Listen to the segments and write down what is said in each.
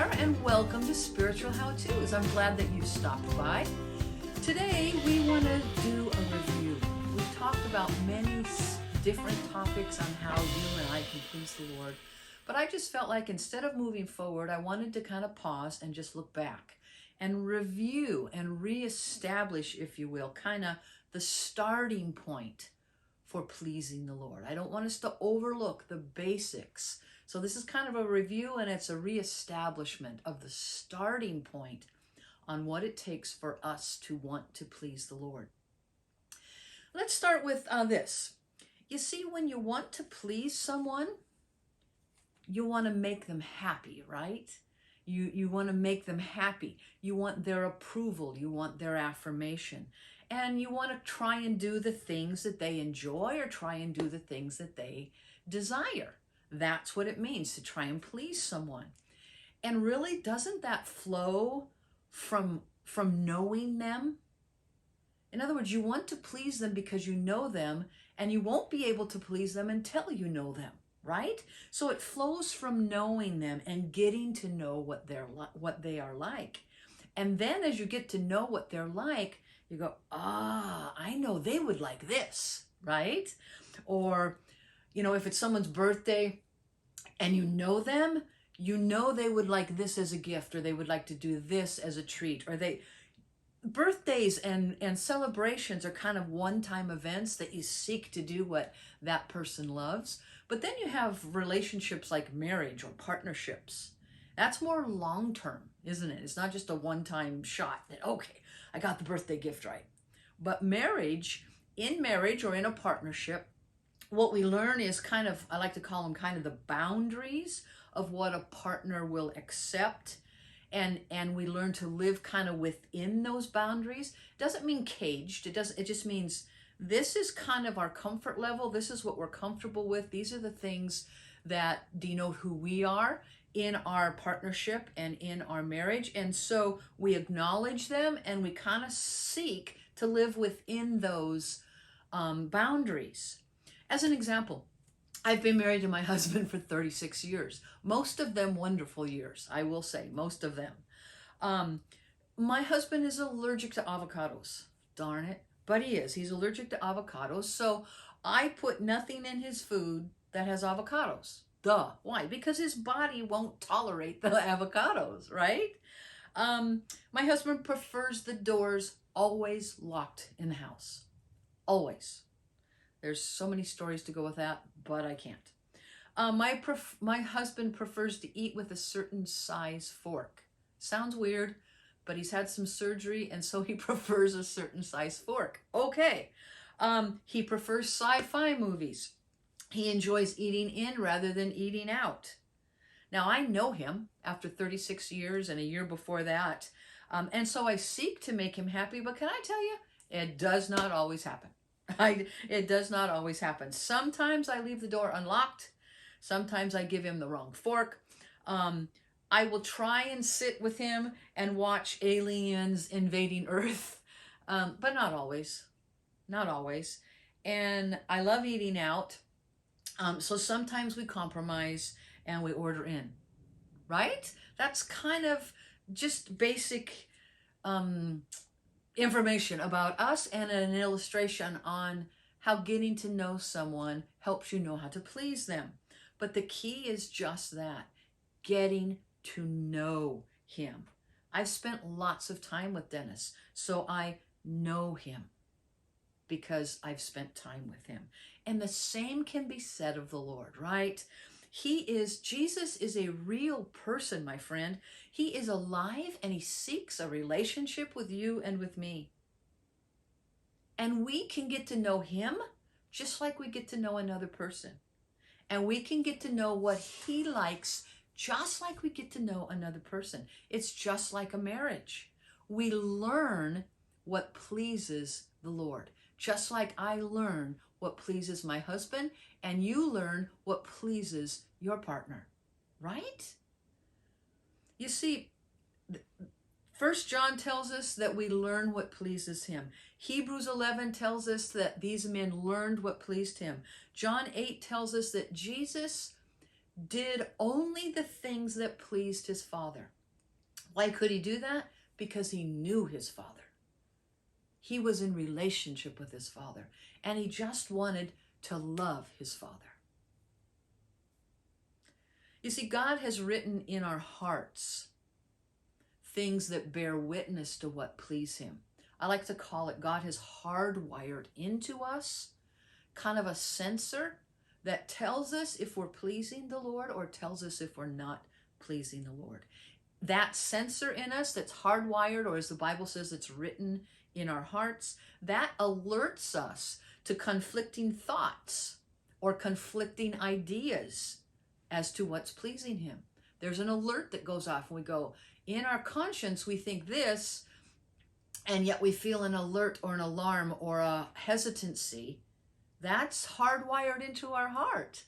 there, and welcome to Spiritual How-Tos. I'm glad that you stopped by. Today we want to do a review. We've talked about many different topics on how you and I can please the Lord, but I just felt like instead of moving forward, I wanted to kind of pause and just look back and review and reestablish, if you will, kind of the starting point for pleasing the Lord. I don't want us to overlook the basics. So this is kind of a review, and it's a reestablishment of the starting point on what it takes for us to want to please the Lord. Let's start with this. You see, when you want to please someone, you want to make them happy, right? You want to make them happy. You want their approval. You want their affirmation. And you want to try and do the things that they enjoy or try and do the things that they desire. That's what it means to try and please someone. And really, doesn't that flow from knowing them? In other words, you want to please them because you know them, and you won't be able to please them until you know them, right? So it flows from knowing them and getting to know what they are like. And then as you get to know what they're like, you go, I know they would like this, right? Or, if it's someone's birthday and you know them, you know they would like this as a gift, or they would like to do this as a treat, or birthdays and celebrations are kind of one-time events that you seek to do what that person loves. But then you have relationships like marriage or partnerships. That's more long-term, isn't it? It's not just a one-time shot that, okay, I got the birthday gift right. But in marriage or in a partnership, what we learn is I like to call them kind of the boundaries of what a partner will accept. And we learn to live kind of within those boundaries. Doesn't mean caged. It just means this is kind of our comfort level. This is what we're comfortable with. These are the things that denote who we are in our partnership and in our marriage. And so we acknowledge them, and we kind of seek to live within those boundaries. As an example, I've been married to my husband for 36 years, most of them wonderful years, I will say, most of them. My husband is allergic to avocados, darn it, but he is. He's allergic to avocados, so I put nothing in his food that has avocados. Duh. Why? Because his body won't tolerate the avocados, right? My husband prefers the doors always locked in the house. Always. There's so many stories to go with that, but I can't. My husband prefers to eat with a certain size fork. Sounds weird, but he's had some surgery, and so he prefers a certain size fork. Okay. He prefers sci-fi movies. He enjoys eating in rather than eating out. Now, I know him after 36 years and a year before that, and so I seek to make him happy, but can I tell you, it does not always happen. It does not always happen. Sometimes I leave the door unlocked. Sometimes I give him the wrong fork. I will try and sit with him and watch aliens invading Earth, but not always. Not always. And I love eating out. So sometimes we compromise and we order in, right? That's kind of just basic information about us, and an illustration on how getting to know someone helps you know how to please them. But the key is just that, getting to know him. I've spent lots of time with Dennis, so I know him because I've spent time with him. And the same can be said of the Lord, right? Jesus is a real person, my friend. He is alive, and he seeks a relationship with you and with me. And we can get to know him just like we get to know another person. And we can get to know what he likes just like we get to know another person. It's just like a marriage. We learn what pleases the Lord, just like I learn what pleases my husband, and you learn what pleases your partner, right? You see, 1 John tells us that we learn what pleases him. Hebrews 11 tells us that these men learned what pleased him. John 8 tells us that Jesus did only the things that pleased his Father. Why could he do that? Because he knew his Father. He was in relationship with his Father, and he just wanted to love his Father. You see, God has written in our hearts things that bear witness to what please him. I like to call it, God has hardwired into us kind of a sensor that tells us if we're pleasing the Lord or tells us if we're not pleasing the Lord. That sensor in us that's hardwired, or as the Bible says, it's written in our hearts, that alerts us to conflicting thoughts or conflicting ideas as to what's pleasing him. There's an alert that goes off and we go, in our conscience we think this, and yet we feel an alert or an alarm or a hesitancy. That's hardwired into our heart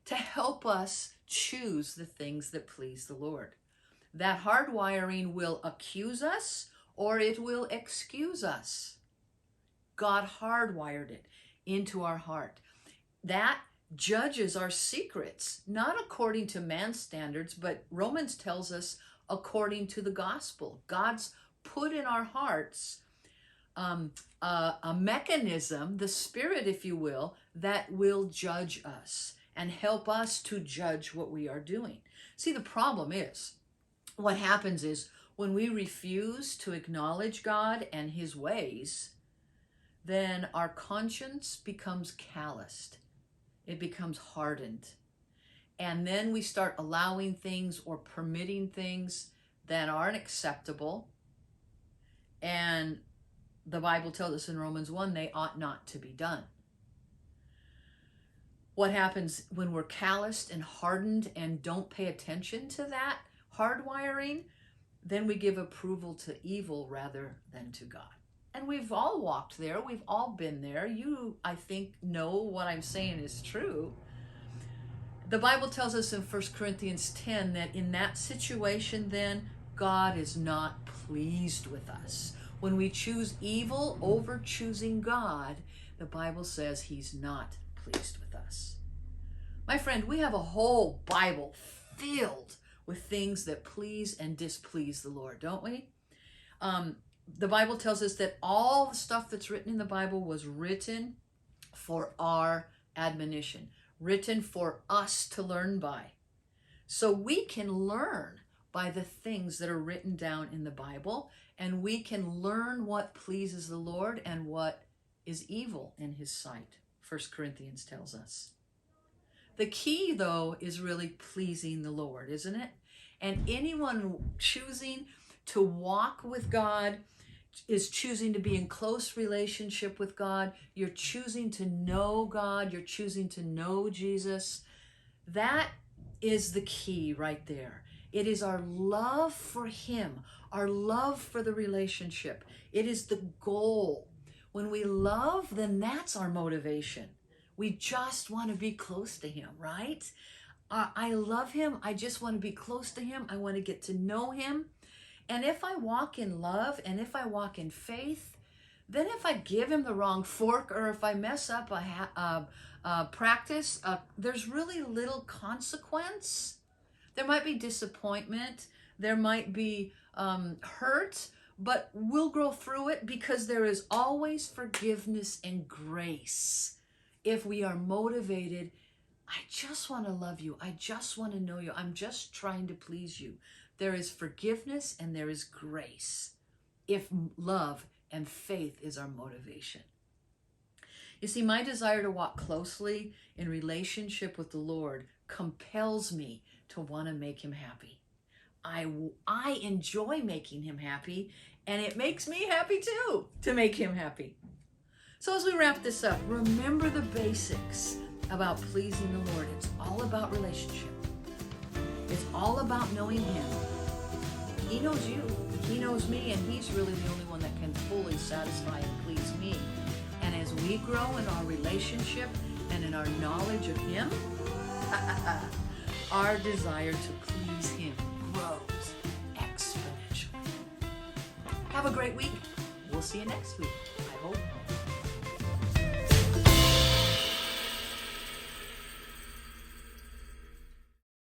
to help us choose the things that please the Lord. That hardwiring will accuse us or it will excuse us. God hardwired it into our heart. That judges our secrets, not according to man's standards, but Romans tells us according to the gospel. God's put in our hearts a mechanism, the Spirit, if you will, that will judge us and help us to judge what we are doing. See, the problem is, what happens is when we refuse to acknowledge God and his ways, then our conscience becomes calloused. It becomes hardened. And then we start allowing things or permitting things that aren't acceptable. And the Bible tells us in Romans 1, they ought not to be done. What happens when we're calloused and hardened and don't pay attention to that hardwiring? Then we give approval to evil rather than to God. And we've all walked there. We've all been there. You, I think, know what I'm saying is true. The Bible tells us in 1 Corinthians 10 that in that situation, then, God is not pleased with us. When we choose evil over choosing God, the Bible says he's not pleased with us. My friend, we have a whole Bible filled with things that please and displease the Lord, don't we? The Bible tells us that all the stuff that's written in the Bible was written for our admonition, written for us to learn by. So we can learn by the things that are written down in the Bible, and we can learn what pleases the Lord and what is evil in his sight, 1 Corinthians tells us. The key, though, is really pleasing the Lord, isn't it? And anyone choosing to walk with God is choosing to be in close relationship with God. You're choosing to know God. You're choosing to know Jesus. That is the key right there. It is our love for him, our love for the relationship. It is the goal. When we love, then that's our motivation. We just want to be close to him, right? I love him. I just want to be close to him. I want to get to know him. And if I walk in love and if I walk in faith, then if I give him the wrong fork or if I mess up a practice, there's really little consequence. There might be disappointment. There might be hurt, but we'll grow through it because there is always forgiveness and grace. If we are motivated, I just want to love you. I just want to know you. I'm just trying to please you. There is forgiveness and there is grace if love and faith is our motivation. You see, my desire to walk closely in relationship with the Lord compels me to want to make him happy. I enjoy making him happy, and it makes me happy too to make him happy. So as we wrap this up, remember the basics about pleasing the Lord. It's all about relationship. It's all about knowing him. He knows you. He knows me, and he's really the only one that can fully satisfy and please me. And as we grow in our relationship and in our knowledge of him, our desire to please him grows exponentially. Have a great week. We'll see you next week, I hope.